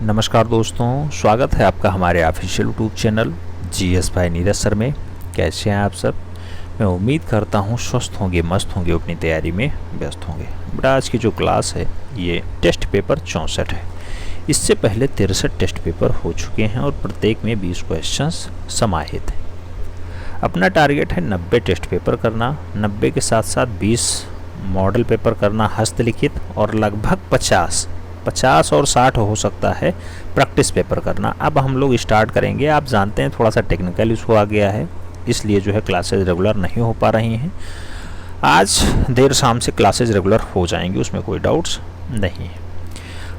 नमस्कार दोस्तों, स्वागत है आपका हमारे ऑफिशियल यूट्यूब चैनल जीएस भाई नीरज सर में। कैसे हैं आप सब? मैं उम्मीद करता हूं स्वस्थ होंगे, मस्त होंगे, अपनी तैयारी में व्यस्त होंगे। बट आज की जो क्लास है ये टेस्ट पेपर 64 है। इससे पहले 63 टेस्ट पेपर हो चुके हैं और प्रत्येक में 20 क्वेश्चंस समाहित हैं। अपना टारगेट है 90 टेस्ट पेपर करना, 90 के साथ साथ 20 मॉडल पेपर करना हस्तलिखित, और लगभग 50 और 60 हो सकता है प्रैक्टिस पेपर करना। अब हम लोग स्टार्ट करेंगे। आप जानते हैं थोड़ा सा टेक्निकल इशू आ गया है, इसलिए जो है क्लासेज रेगुलर नहीं हो पा रही हैं। आज देर शाम से क्लासेज रेगुलर हो जाएंगी, उसमें कोई डाउट्स नहीं है।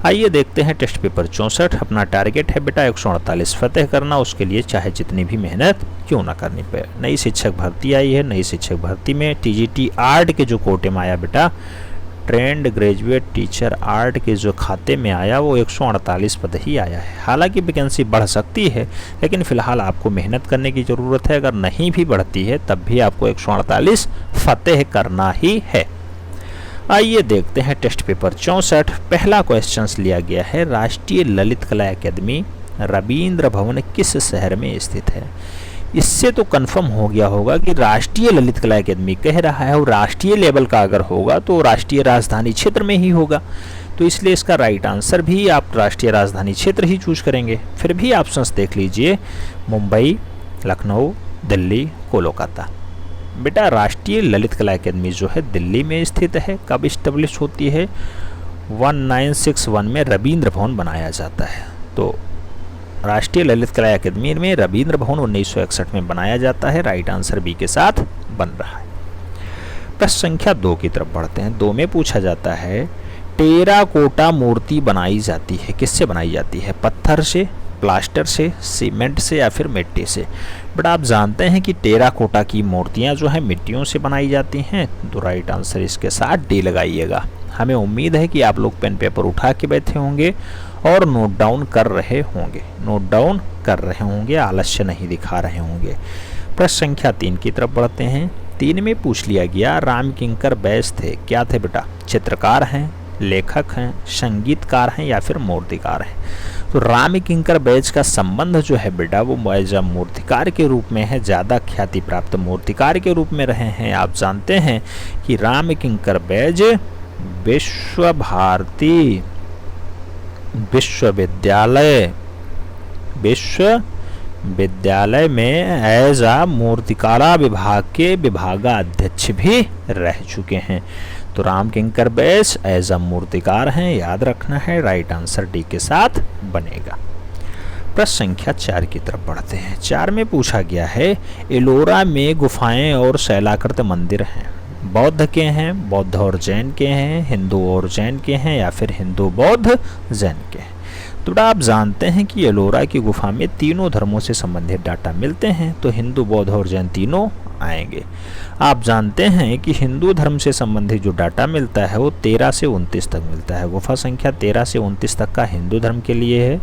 आइए देखते हैं टेस्ट पेपर 64। अपना टारगेट है बेटा 148 फतेह करना, उसके लिए चाहे जितनी भी मेहनत क्यों ना करनी पड़े। नई शिक्षक भर्ती आई है, नई शिक्षक भर्ती में टीजीटी आर्ट के जो कोटे में आया बेटा, ट्रेंड ग्रेजुएट टीचर आर्ट के जो खाते में आया वो 148 पद ही आया है। हालांकि वैकेंसी बढ़ सकती है, लेकिन फिलहाल आपको मेहनत करने की ज़रूरत है। अगर नहीं भी बढ़ती है तब भी आपको 148 फतेह करना ही है। आइए देखते हैं टेस्ट पेपर 64। पहला क्वेश्चन लिया गया है, राष्ट्रीय ललित कला अकादमी रविंद्र भवन किस शहर में स्थित है? इससे तो कंफर्म हो गया होगा कि राष्ट्रीय ललित कला अकादमी कह रहा है, और राष्ट्रीय लेवल का अगर होगा तो राष्ट्रीय राजधानी क्षेत्र में ही होगा। तो इसलिए इसका राइट आंसर भी आप राष्ट्रीय राजधानी क्षेत्र ही चूज करेंगे। फिर भी ऑप्शंस देख लीजिए, मुंबई, लखनऊ, दिल्ली, कोलकाता। बेटा राष्ट्रीय ललित कला अकादमी जो है दिल्ली में स्थित है। कब इस्टेब्लिश होती है? 1961 में रविंद्र भवन बनाया जाता है। तो राष्ट्रीय ललित कला अकादमी में रविंद्र भवन 1961 में बनाया जाता है। राइट आंसर बी के साथ बन रहा है। प्रश्न संख्या 2 की तरफ बढ़ते हैं। 2 में पूछा जाता है, टेराकोटा मूर्ति बनाई जाती है, किससे बनाई जाती है? पत्थर से, प्लास्टर से, सीमेंट से या फिर मिट्टी से? बट आप जानते हैं कि टेराकोटा की मूर्तियां जो है मिट्टियों से बनाई जाती हैं। तो राइट आंसर इसके साथ डी लगाइएगा। हमें उम्मीद है कि आप लोग पेन पेपर उठा के बैठे होंगे और नोट डाउन कर रहे होंगे, आलस्य नहीं दिखा रहे होंगे। प्रश्न संख्या 3 की तरफ बढ़ते हैं। 3 में पूछ लिया गया, राम किंकर बैस थे, क्या थे बेटा? चित्रकार हैं, लेखक हैं, संगीतकार हैं या फिर मूर्तिकार हैं? तो राम किंकर बैस का संबंध जो है बेटा वो मूर्तिकार के रूप में है, ज़्यादा ख्याति प्राप्त मूर्तिकार के रूप में रहे हैं। आप जानते हैं कि राम किंकर बैस विश्व भारती विश्वविद्यालय में एज आ मूर्तिकला विभाग के विभागाध्यक्ष भी रह चुके हैं। तो राम किंकर बैस एज आ मूर्तिकार हैं, याद रखना है। राइट आंसर डी के साथ बनेगा। प्रश्न संख्या 4 की तरफ बढ़ते हैं। 4 में पूछा गया है, एलोरा में गुफाएं और शैलाकृत मंदिर हैं, बौद्ध के हैं, बौद्ध और जैन के हैं, हिंदू और जैन के हैं या फिर हिंदू बौद्ध जैन के हैं? तो आप जानते हैं कि एलोरा की गुफा में तीनों धर्मों से संबंधित डाटा मिलते हैं, तो हिंदू, बौद्ध और जैन तीनों आएंगे। आप जानते हैं कि हिंदू धर्म से संबंधित जो डाटा मिलता है वो 13 से 29 तक मिलता है। गुफा संख्या 13 से 29 तक का हिंदू धर्म के लिए है,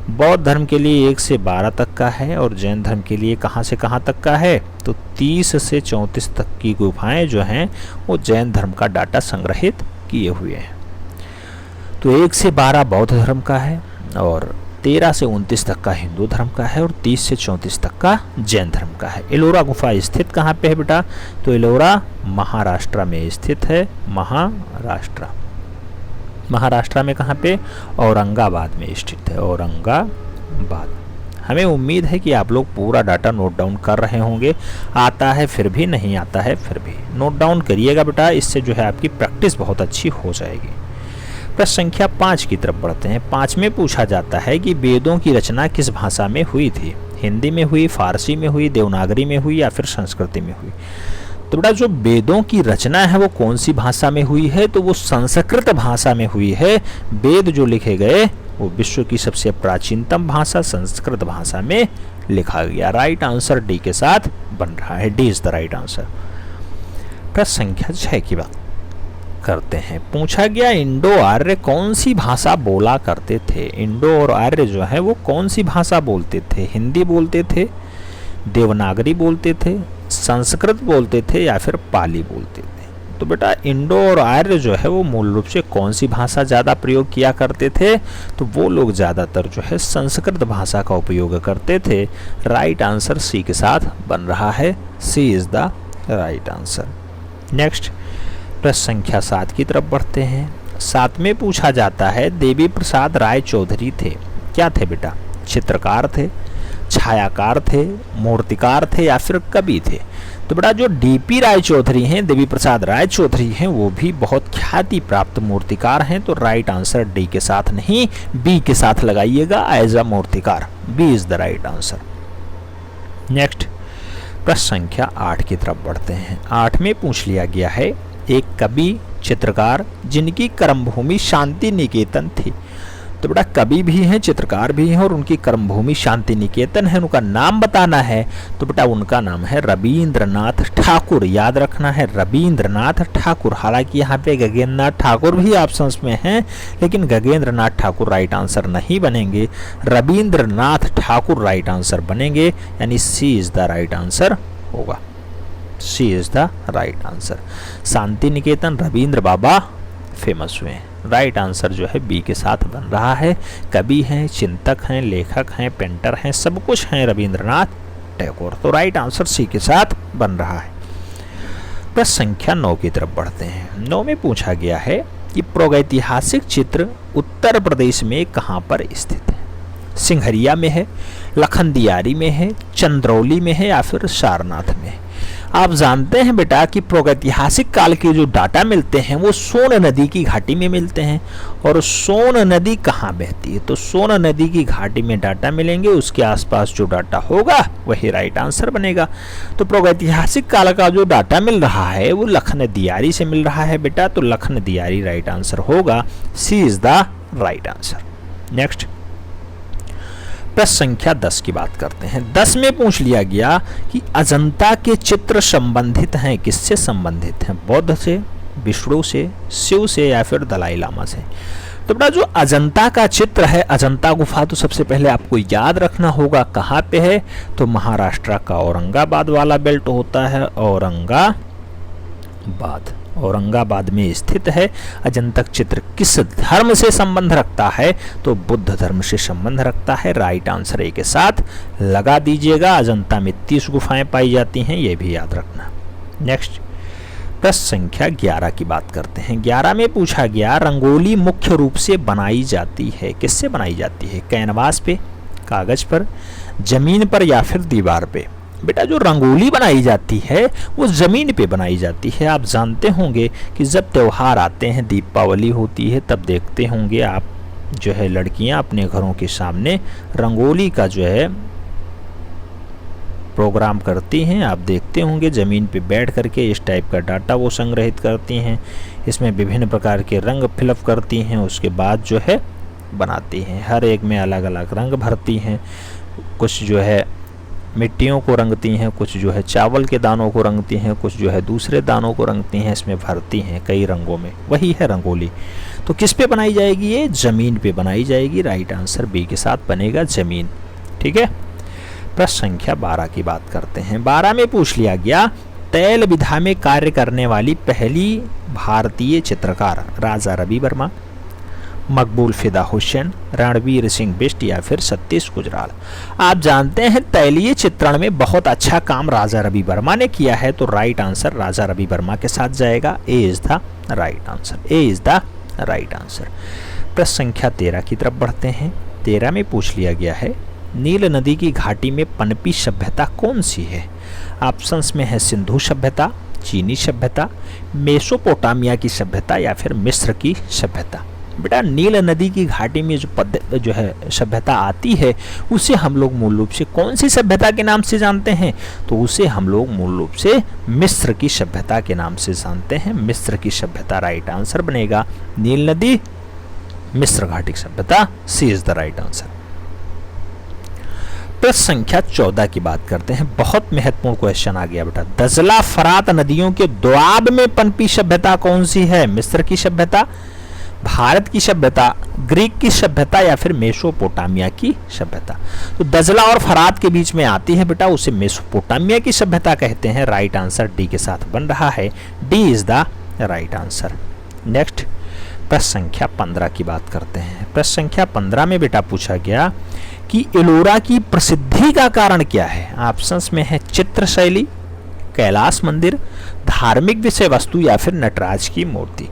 बौद्ध धर्म के लिए 1 से 12 तक का है, और जैन धर्म के लिए कहाँ से कहाँ तक का है? तो 30 से 34 तक की गुफाएं जो हैं वो जैन धर्म का डाटा संग्रहित किए हुए हैं। तो 1 से 12 बौद्ध धर्म का है, और 13 से 29 तक का हिंदू धर्म का है, और 30 से 34 तक का जैन धर्म का है। एलोरा गुफा स्थित कहाँ पे है बेटा? तो एलोरा महाराष्ट्र में स्थित है। महाराष्ट्र में कहाँ पे? औरंगाबाद में स्थित है, औरंगाबाद। हमें उम्मीद है कि आप लोग पूरा डाटा नोट डाउन कर रहे होंगे। आता है फिर भी, नहीं आता है फिर भी नोट डाउन करिएगा बेटा, इससे जो है आपकी प्रैक्टिस बहुत अच्छी हो जाएगी। प्रश्न संख्या 5 की तरफ बढ़ते हैं। 5 में पूछा जाता है कि वेदों की रचना किस भाषा में हुई थी? हिंदी में हुई, फारसी में हुई, देवनागरी में हुई या फिर संस्कृति में हुई? तो बेटा जो वेदों की रचना है वो कौन सी भाषा में हुई है? तो वो संस्कृत भाषा में हुई है। वेद जो लिखे गए वो विश्व की सबसे प्राचीनतम भाषा संस्कृत भाषा में लिखा गया। राइट आंसर डी के साथ बन रहा है। D is the right answer. प्रश्न संख्या 6 की बात करते हैं। पूछा गया, इंडो आर्य कौन सी भाषा बोला करते थे? इंडो और आर्य जो है वो कौन सी भाषा बोलते थे? हिंदी बोलते थे, देवनागरी बोलते थे, संस्कृत बोलते थे या फिर पाली बोलते थे? तो बेटा इंडो और आर्य जो है वो मूल रूप से कौन सी भाषा ज़्यादा प्रयोग किया करते थे, तो वो लोग ज़्यादातर जो है संस्कृत भाषा का उपयोग करते थे। राइट आंसर सी के साथ बन रहा है, C is the right answer. Next प्रश्न संख्या 7 की तरफ बढ़ते हैं। 7 में पूछा जाता है देवी प्रसाद राय चौधरी थे, क्या थे बेटा? चित्रकार थे, छायाकार थे, मूर्तिकार थे या फिर कवि थे? तो बेटा जो डीपी राय चौधरी हैं, देवी प्रसाद राय चौधरी हैं, वो भी बहुत ख्याति प्राप्त मूर्तिकार हैं। तो राइट आंसर डी के साथ नहीं, बी के साथ लगाइएगा, एज अ मूर्तिकार। B is the right answer. Next प्रश्न संख्या 8 की तरफ बढ़ते हैं। 8 में पूछ लिया गया है एक कवि चित्रकार जिनकी कर्मभूमि शांति निकेतन थी। तो बेटा कवि भी हैं, चित्रकार भी हैं और उनकी कर्मभूमि शांति निकेतन है, उनका नाम बताना है। तो बेटा उनका नाम है रविंद्रनाथ ठाकुर। याद रखना है रविंद्रनाथ ठाकुर। हालांकि यहाँ पे गगनेंद्रनाथ ठाकुर भी ऑप्शंस में हैं, लेकिन गगनेंद्रनाथ ठाकुर राइट आंसर नहीं बनेंगे, रविंद्रनाथ ठाकुर राइट आंसर बनेंगे, यानी C is the right answer होगा। C is the right answer. Shanti Niketan Ravindra Baba famous हुए हैं। राइट आंसर जो है बी के साथ बन रहा है। कवि हैं, चिंतक हैं, लेखक हैं, पेंटर हैं, सब कुछ हैं रविंद्रनाथ टैगोर। तो राइट आंसर सी के साथ बन रहा है। प्रश्न संख्या 9 की तरफ बढ़ते हैं। 9 में पूछा गया है कि प्रागैतिहासिक चित्र उत्तर प्रदेश में कहाँ पर स्थित है? सिंघरिया में है, लखनदियारी में है, चंद्रौली में है या फिर सारनाथ में है? आप जानते हैं बेटा कि प्रागैतिहासिक काल के जो डाटा मिलते हैं वो सोन नदी की घाटी में मिलते हैं। और सोन नदी कहाँ बहती है? तो सोन नदी की घाटी में डाटा मिलेंगे, उसके आसपास जो डाटा होगा वही राइट आंसर बनेगा। तो प्रागैतिहासिक काल का जो डाटा मिल रहा है वो लखनदियारी से मिल रहा है बेटा, तो लखनदियारी राइट आंसर होगा। C is the right answer. Next प्रश्न संख्या 10 की बात करते हैं। 10 में पूछ लिया गया कि अजंता के चित्र संबंधित हैं, किससे संबंधित हैं? बौद्ध से, विष्णु से, शिव से या फिर दलाई लामा से? तो बेटा जो अजंता का चित्र है, अजंता गुफा तो सबसे पहले आपको याद रखना होगा कहाँ पे है, तो महाराष्ट्र का औरंगाबाद वाला बेल्ट होता है, औरंगाबाद में स्थित है। अजंता चित्र किस धर्म से संबंध रखता है? तो बुद्ध धर्म से संबंध रखता है। राइट आंसर ए के साथ लगा दीजिएगा। अजंता में 30 गुफाएं पाई जाती हैं, ये भी याद रखना। नेक्स्ट प्रश्न संख्या 11 की बात करते हैं। 11 में पूछा गया रंगोली मुख्य रूप से बनाई जाती है, किससे बनाई जाती है? कैनवास पे, कागज पर, जमीन पर या फिर दीवार पे? बेटा जो रंगोली बनाई जाती है वो ज़मीन पे बनाई जाती है। आप जानते होंगे कि जब त्यौहार आते हैं, दीपावली होती है, तब देखते होंगे आप जो है लड़कियां अपने घरों के सामने रंगोली का जो है प्रोग्राम करती हैं। आप देखते होंगे ज़मीन पे बैठ करके इस टाइप का डाटा वो संग्रहित करती हैं, इसमें विभिन्न प्रकार के रंग फिलअप करती हैं, उसके बाद जो है बनाती हैं। हर एक में अलग अलग रंग भरती हैं, कुछ जो है मिट्टियों को रंगती हैं, कुछ जो है चावल के दानों को रंगती हैं, कुछ जो है दूसरे दानों को रंगती हैं, इसमें भरती हैं कई रंगों में, वही है रंगोली। तो किस पे बनाई जाएगी? ये ज़मीन पे बनाई जाएगी। राइट आंसर बी के साथ बनेगा, ज़मीन। ठीक है। प्रश्न संख्या 12 की बात करते हैं। 12 में पूछ लिया गया तैल विधा में कार्य करने वाली पहली भारतीय चित्रकार राजा रवि वर्मा, मकबूल फिदा हुसैन, रणवीर सिंह बिष्ट या फिर सतीश गुजराल? आप जानते हैं तैलीय चित्रण में बहुत अच्छा काम राजा रवि वर्मा ने किया है, तो राइट आंसर राजा रवि वर्मा के साथ जाएगा। A is the right answer. A is the right answer. प्रश्न संख्या 13 की तरफ बढ़ते हैं। 13 में पूछ लिया गया है नील नदी की घाटी में पनपी सभ्यता कौन सी है? ऑप्शंस में है सिंधु सभ्यता, चीनी सभ्यता, मेसोपोटामिया की सभ्यता या फिर मिस्र की सभ्यता? बेटा नील नदी की घाटी में जो है सभ्यता आती है उसे हम लोग मूल रूप से कौन सी सभ्यता के नाम से जानते हैं? तो उसे हम लोग मूल रूप से मिस्र की सभ्यता के नाम से जानते हैं। मिस्र की सभ्यता राइट आंसर बनेगा। नील नदी, मिस्र घाटी सभ्यता, सी इज द राइट आंसर। प्रश्न संख्या 14 की बात करते हैं। बहुत महत्वपूर्ण क्वेश्चन आ गया बेटा। दजला फरात नदियों के दोआब में पनपी सभ्यता कौन सी है? मिस्र की सभ्यता, भारत की सभ्यता, ग्रीक की सभ्यता या फिर मेसोपोटामिया की सभ्यता? तो दजला और फरात के बीच में आती है बेटा, उसे मेसोपोटामिया की सभ्यता कहते हैं। राइट आंसर डी के साथ बन रहा है। D is the right answer. Next प्रश्न संख्या 15 की बात करते हैं। प्रश्न संख्या 15 में बेटा पूछा गया कि एलोरा की प्रसिद्धि का कारण क्या है। ऑप्शंस में है चित्र शैली, कैलाश मंदिर, धार्मिक विषय वस्तु या फिर नटराज की मूर्ति।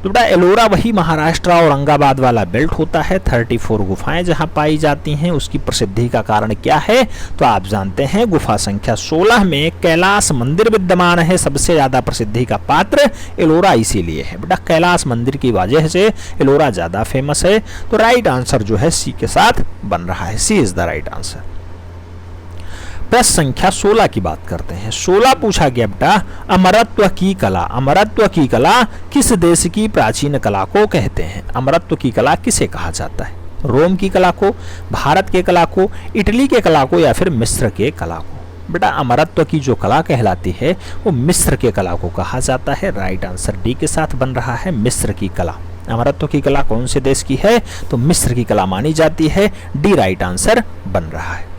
तो बेटा एलोरा वही महाराष्ट्र औरंगाबाद वाला बेल्ट होता है। 34 गुफाएं जहां पाई जाती हैं। उसकी प्रसिद्धि का कारण क्या है, तो आप जानते हैं गुफा संख्या 16 में कैलाश मंदिर विद्यमान है। सबसे ज्यादा प्रसिद्धि का पात्र एलोरा इसीलिए है बेटा, कैलाश मंदिर की वजह से एलोरा ज्यादा फेमस है। तो राइट आंसर जो है सी के साथ बन रहा है, सी इज द राइट आंसर। प्रश्न संख्या 16 की बात करते हैं। 16 पूछा गया बेटा अमरत्व की कला। अमरत्व की कला किस देश की प्राचीन कला को कहते हैं। अमरत्व की कला किसे कहा जाता है। रोम की कला को, भारत के कला को, इटली के कला को या फिर मिस्र के कला को। बेटा अमरत्व की जो कला कहलाती है वो मिस्र के कला को कहा जाता है। राइट आंसर डी के साथ बन रहा है, मिस्र की कला। अमरत्व की कला कौन से देश की है, तो मिस्र की कला मानी जाती है। डी राइट आंसर बन रहा है।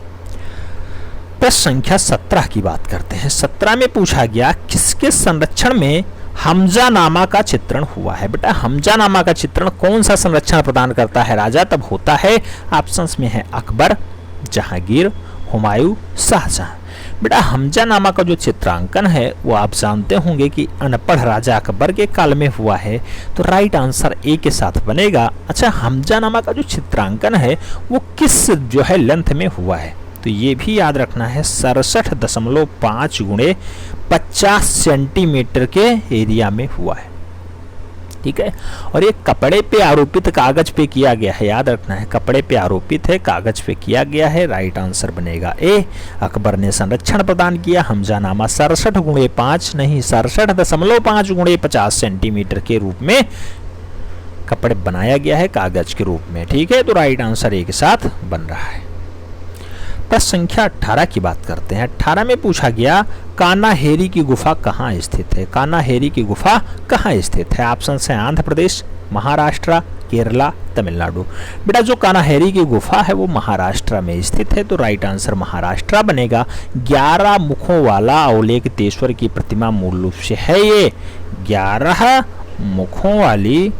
प्रश्न संख्या 17 की बात करते हैं। 17 में पूछा गया किसके संरक्षण में हमजानामा का चित्रण हुआ है। बेटा हमजानामा का चित्रण कौन सा संरक्षण प्रदान करता है राजा, तब होता है। ऑप्शंस में है अकबर, जहांगीर, हुमायूं, शाहजहां। बेटा हमजानामा का जो चित्रांकन है वो आप जानते होंगे कि अनपढ़ राजा अकबर के काल में हुआ है। तो राइट आंसर ए के साथ बनेगा। अच्छा हमजानामा का जो चित्रांकन है वो किस जो है लेंथ में हुआ है, तो ये भी याद रखना है 67.5 गुणे 50 सेंटीमीटर के एरिया में हुआ है। ठीक है, और ये कपड़े पे आरोपित कागज पे किया गया है, याद रखना है कपड़े पे आरोपित है, कागज पे किया गया है। राइट आंसर बनेगा ए। अकबर ने संरक्षण प्रदान किया। हमजानामा 67 गुणे 5 नहीं 67.5 गुणे 50 सेंटीमीटर के रूप में कपड़े बनाया गया है कागज के रूप में। ठीक है, तो राइट आंसर ए के साथ बन रहा है। प्रश्न संख्या 18 की बात करते हैं। 18 में पूछा गया कान्हाहेरी की गुफा कहाँ स्थित है। कान्हाहेरी की गुफा कहाँ स्थित है। ऑप्शन है आंध्र प्रदेश, महाराष्ट्र, केरला, तमिलनाडु। बेटा जो कान्हाहेरी की गुफा है वो महाराष्ट्र में स्थित है। तो राइट आंसर महाराष्ट्र बनेगा। 11 मुखों वाला अवलोकितेश्वर की प्रतिमा मूल रूप से है ये 11 मुखों वाली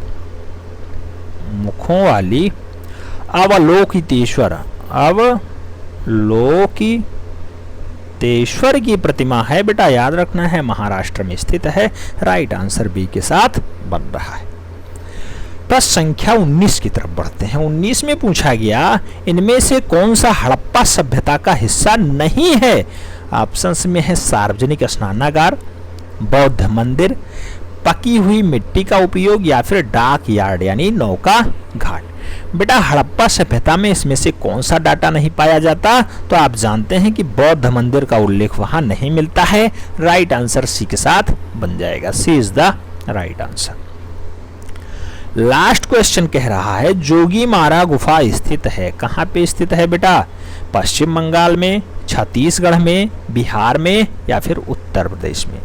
अवलोकितेश्वर की प्रतिमा है। बेटा याद रखना है महाराष्ट्र में स्थित है। राइट आंसर बी के साथ बन रहा है। प्रश्न संख्या 19 की तरफ बढ़ते हैं। 19 में पूछा गया इनमें से कौन सा हड़प्पा सभ्यता का हिस्सा नहीं है। ऑप्शंस में है सार्वजनिक स्नानागार, बौद्ध मंदिर, पकी हुई मिट्टी का उपयोग या फिर डाक यार्ड यानी नौका घाट। बेटा हड़प्पा सभ्यता में इसमें से कौन सा डाटा नहीं पाया जाता, तो आप जानते हैं कि बौद्ध मंदिर का उल्लेख वहां नहीं मिलता है। राइट आंसर सी के साथ बन जाएगा, C is the right answer. Last question कह रहा है जोगीमारा गुफा स्थित है। कहाँ पे स्थित है बेटा, पश्चिम बंगाल में, छत्तीसगढ़ में, बिहार में या फिर उत्तर प्रदेश में।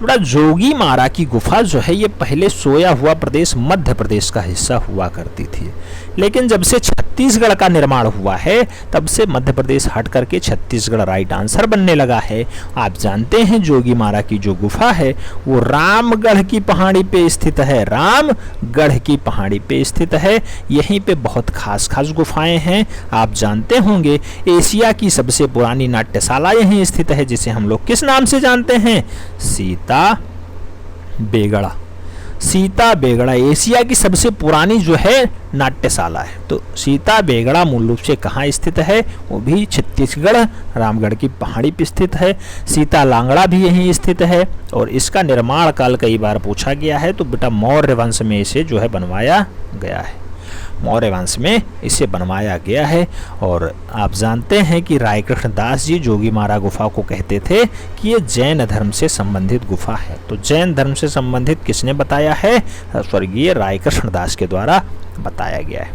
थोड़ा जोगीमारा की गुफा जो है ये पहले सोया हुआ प्रदेश मध्य प्रदेश का हिस्सा हुआ करती थी, लेकिन जब से छत्तीसगढ़ का निर्माण हुआ है तब से मध्य प्रदेश हट करके छत्तीसगढ़ राइट आंसर बनने लगा है। आप जानते हैं जोगीमारा की जो गुफा है वो रामगढ़ की पहाड़ी पे स्थित है। रामगढ़ की पहाड़ी पे स्थित है। यहीं पे बहुत खास गुफाएं हैं। आप जानते होंगे एशिया की सबसे पुरानी नाट्यशाला यहीं स्थित है, जिसे हम लोग किस नाम से जानते हैं, सीता बेगड़ा एशिया की सबसे पुरानी जो है नाट्यशाला है। तो सीता बेगड़ा मूल रूप से कहाँ स्थित है, वो भी छत्तीसगढ़ रामगढ़ की पहाड़ी पर स्थित है। सीता लांगड़ा भी यहीं स्थित है और इसका निर्माण काल कई बार पूछा गया है। तो बेटा मौर्य वंश में इसे जो है बनवाया गया है, मौर्य वंश में इसे बनवाया गया है। और आप जानते हैं कि रायकृष्ण दास जी जोगीमारा गुफा को कहते थे कि ये जैन धर्म से संबंधित गुफा है। तो जैन धर्म से संबंधित किसने बताया है, स्वर्गीय रायकृष्ण दास के द्वारा बताया गया है।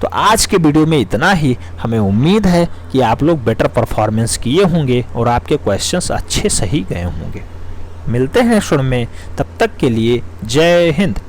तो आज के वीडियो में इतना ही। हमें उम्मीद है कि आप लोग बेटर परफॉर्मेंस किए होंगे और आपके क्वेश्चंस अच्छे सही गए होंगे। मिलते हैं नेक्स्ट वीडियो में, तब तक के लिए जय हिंद।